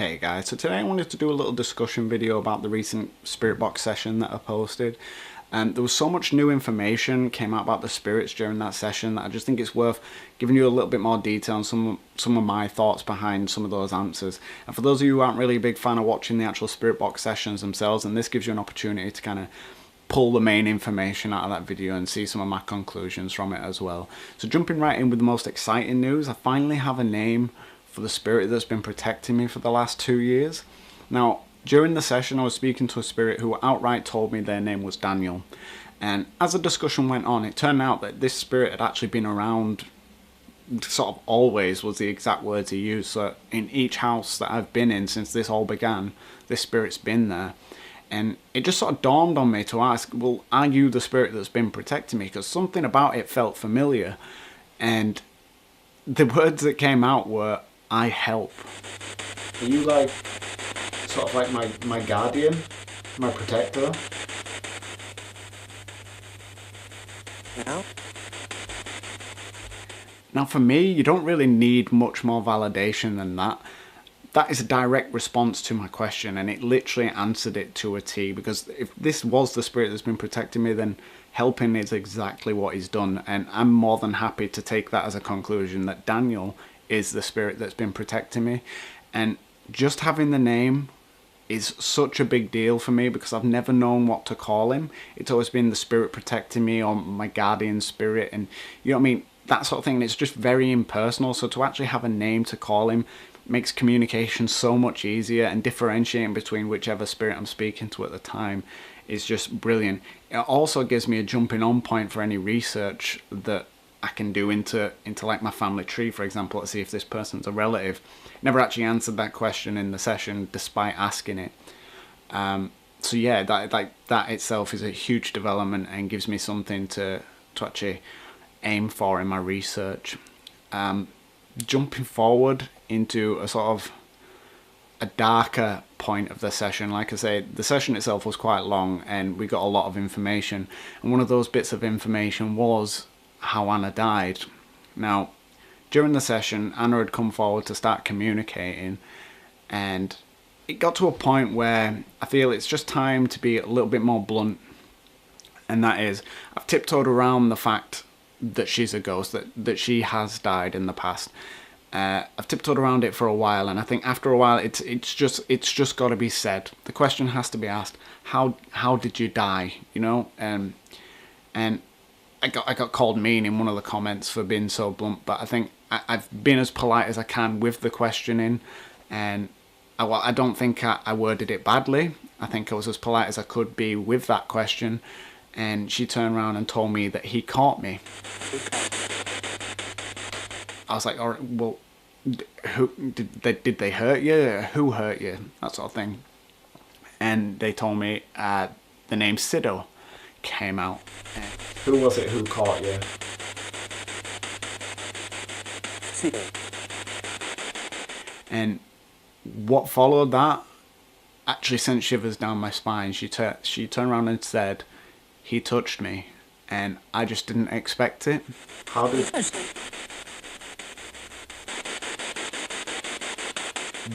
Hey guys, so today I wanted to do a little discussion video about the recent Spirit Box session that I posted. There was so much new information came out about the spirits during that session that I just think it's worth giving you a little bit more detail on some of my thoughts behind some of those answers. And for those of you who aren't really a big fan of watching the actual Spirit Box sessions themselves, and this gives you an opportunity to kind of pull the main information out of that video and see some of my conclusions from it as well. So jumping right in with the most exciting news, I finally have a name for the spirit that's been protecting me for the last 2 years. Now, during the session I was speaking to a spirit who outright told me their name was Daniel. And as the discussion went on, it turned out that this spirit had actually been around sort of always, was the exact words he used. So in each house that I've been in since this all began, this spirit's been there. And it just sort of dawned on me to ask, well, are you the spirit that's been protecting me? Because something about it felt familiar. And the words that came out were, I help. Are you like, sort of like my guardian, my protector? No? Now for me, you don't really need much more validation than that. That is a direct response to my question, and it literally answered it to a T, because if this was the spirit that's been protecting me, then helping is exactly what he's done, and I'm more than happy to take that as a conclusion that Daniel is the spirit that's been protecting me. And just having the name is such a big deal for me because I've never known what to call him. It's always been the spirit protecting me or my guardian spirit, and you know what I mean, that sort of thing. And it's just very impersonal, so to actually have a name to call him makes communication so much easier, and differentiating between whichever spirit I'm speaking to at the time is just brilliant. It also gives me a jumping on point for any research that I can do into like my family tree, for example, to see if this person's a relative. Never actually answered that question in the session despite asking it. So yeah, that itself is a huge development and gives me something to actually aim for in my research. Jumping forward into a sort of a darker point of the session, like I say, the session itself was quite long and we got a lot of information, and one of those bits of information was how Anna died. Now, during the session, Anna had come forward to start communicating, and it got to a point where I feel it's just time to be a little bit more blunt, and that is, I've tiptoed around the fact that she's a ghost, that she has died in the past. I've tiptoed around it for a while, and I think after a while it's just got to be said. The question has to be asked: how did you die? You know, and I got called mean in one of the comments for being so blunt, but I think I've been as polite as I can with the questioning, and I don't think I worded it badly. I think I was as polite as I could be with that question, and she turned around and told me that he caught me. I was like, all right, well, who did they hurt you? Who hurt you? That sort of thing. And they told me the name Sido came out. Who was it who caught you? And what followed that actually sent shivers down my spine. She turned around and said, he touched me, and I just didn't expect it. How did...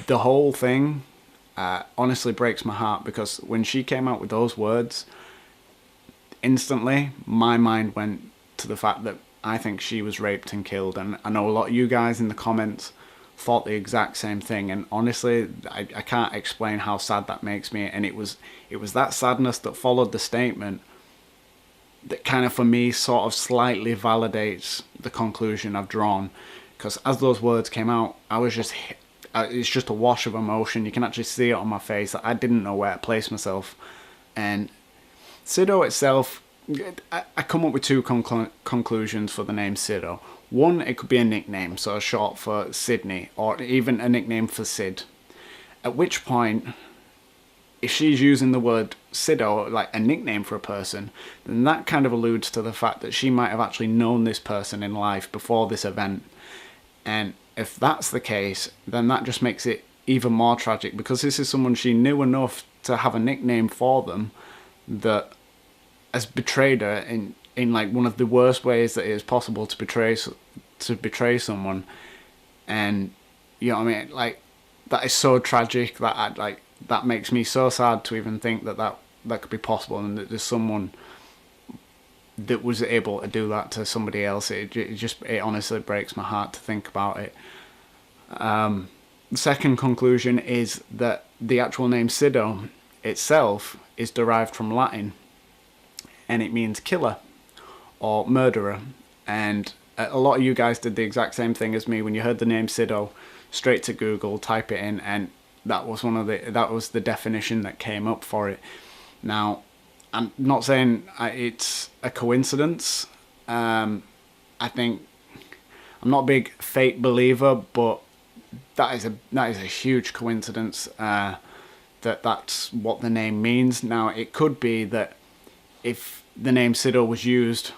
The whole thing honestly breaks my heart, because when she came out with those words, instantly my mind went to the fact that I think she was raped and killed, and I know a lot of you guys in the comments thought the exact same thing, and honestly I can't explain how sad that makes me. And it was that sadness that followed the statement that kind of for me sort of slightly validates the conclusion I've drawn, because as those words came out, I was just it's just a wash of emotion. You can actually see it on my face. I didn't know where to place myself. And Sido itself, I come up with two conclusions for the name Sido. One, it could be a nickname, so short for Sydney, or even a nickname for Sid. At which point, if she's using the word Sido, like a nickname for a person, then that kind of alludes to the fact that she might have actually known this person in life before this event. And if that's the case, then that just makes it even more tragic, because this is someone she knew enough to have a nickname for them that has betrayed her in like one of the worst ways that it is possible to betray someone. And you know what I mean, like that is so tragic that that makes me so sad to even think that could be possible, and that there's someone that was able to do that to somebody else. It honestly breaks my heart to think about it. The second conclusion is that the actual name Sido itself is derived from Latin, and it means killer or murderer. And a lot of you guys did the exact same thing as me when you heard the name Sido. Straight to Google, type it in, and that was the definition that came up for it. Now, I'm not saying it's a coincidence. I think I'm not a big fate believer, but that is a huge coincidence. That's what the name means. Now, it could be that if the name Sido was used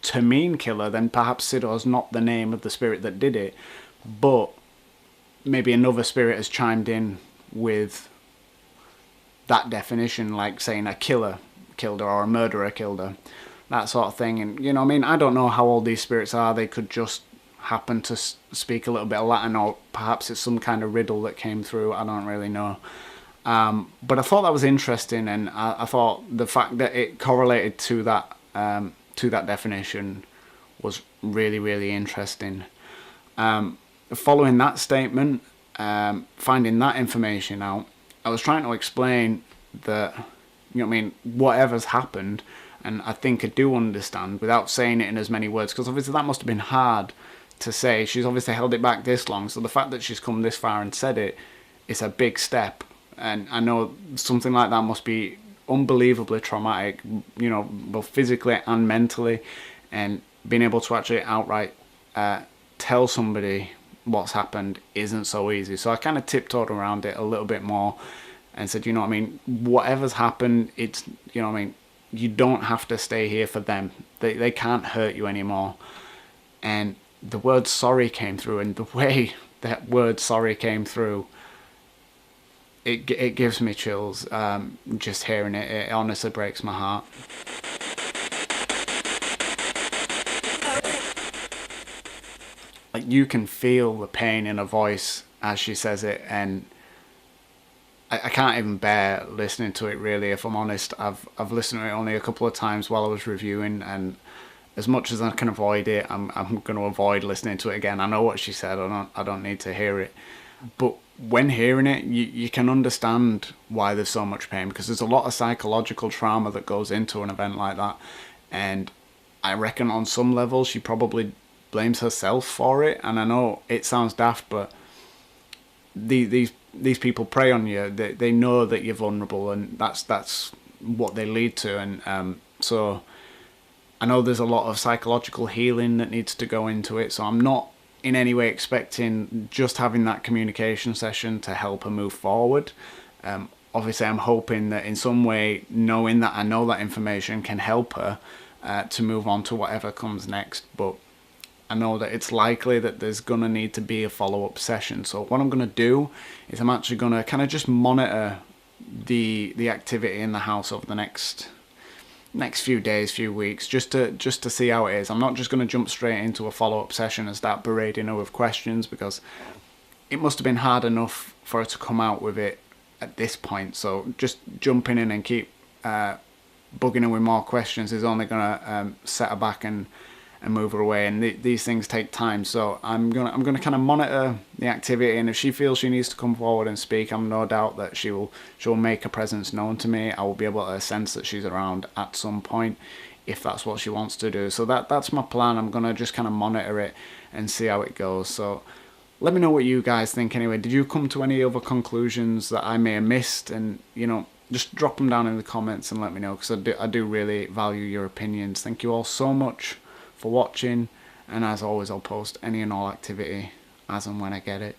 to mean killer, then perhaps Sido is not the name of the spirit that did it, but maybe another spirit has chimed in with that definition, like saying a killer killed her or a murderer killed her, that sort of thing. And you know, I mean, I don't know how old these spirits are. They could just happen to speak a little bit of Latin, or perhaps it's some kind of riddle that came through. I don't really know. But I thought that was interesting, and I thought the fact that it correlated to that definition was really, really interesting. Following that statement, finding that information out, I was trying to explain that, you know what I mean, whatever's happened, and I think I do understand without saying it in as many words, because obviously that must have been hard to say. She's obviously held it back this long, so the fact that she's come this far and said it is a big step. And I know something like that must be unbelievably traumatic, you know, both physically and mentally, and being able to actually outright tell somebody what's happened isn't so easy. So I kind of tiptoed around it a little bit more and said, you know what I mean, whatever's happened, it's, you know what I mean, you don't have to stay here for them. They can't hurt you anymore. And the word sorry came through, and the way that word sorry came through, it gives me chills. Just hearing it, it honestly breaks my heart. Like, you can feel the pain in her voice as she says it, and I can't even bear listening to it, really, if I'm honest. I've listened to it only a couple of times while I was reviewing, and as much as I can avoid it, I'm going to avoid listening to it again. I know what she said. I don't need to hear it. But when hearing it, you can understand why there's so much pain, because there's a lot of psychological trauma that goes into an event like that. And I reckon on some level she probably blames herself for it. And I know it sounds daft, but these people prey on you. They know that you're vulnerable, and that's what they lead to. And so I know there's a lot of psychological healing that needs to go into it. So I'm not in any way expecting just having that communication session to help her move forward. Obviously, I'm hoping that in some way, knowing that I know that information can help her to move on to whatever comes next. But I know that it's likely that there's going to need to be a follow-up session. So what I'm going to do is I'm actually going to kind of just monitor the activity in the house over the next few days, few weeks, just to see how it is. I'm not just going to jump straight into a follow-up session and start berating her with questions, because it must have been hard enough for her to come out with it at this point. So just jumping in and keep bugging her with more questions is only going to set her back and move her away. And these things take time. So I'm gonna kind of monitor the activity, and if she feels she needs to come forward and speak, I'm no doubt that she'll make her presence known to me. I will be able to sense that she's around at some point, if that's what she wants to do. So that's my plan. I'm gonna just kind of monitor it and see how it goes. So let me know what you guys think anyway. Did you come to any other conclusions that I may have missed? And, you know, just drop them down in the comments and let me know, because I do really value your opinions. Thank you all so much for watching, and as always, I'll post any and all activity as and when I get it.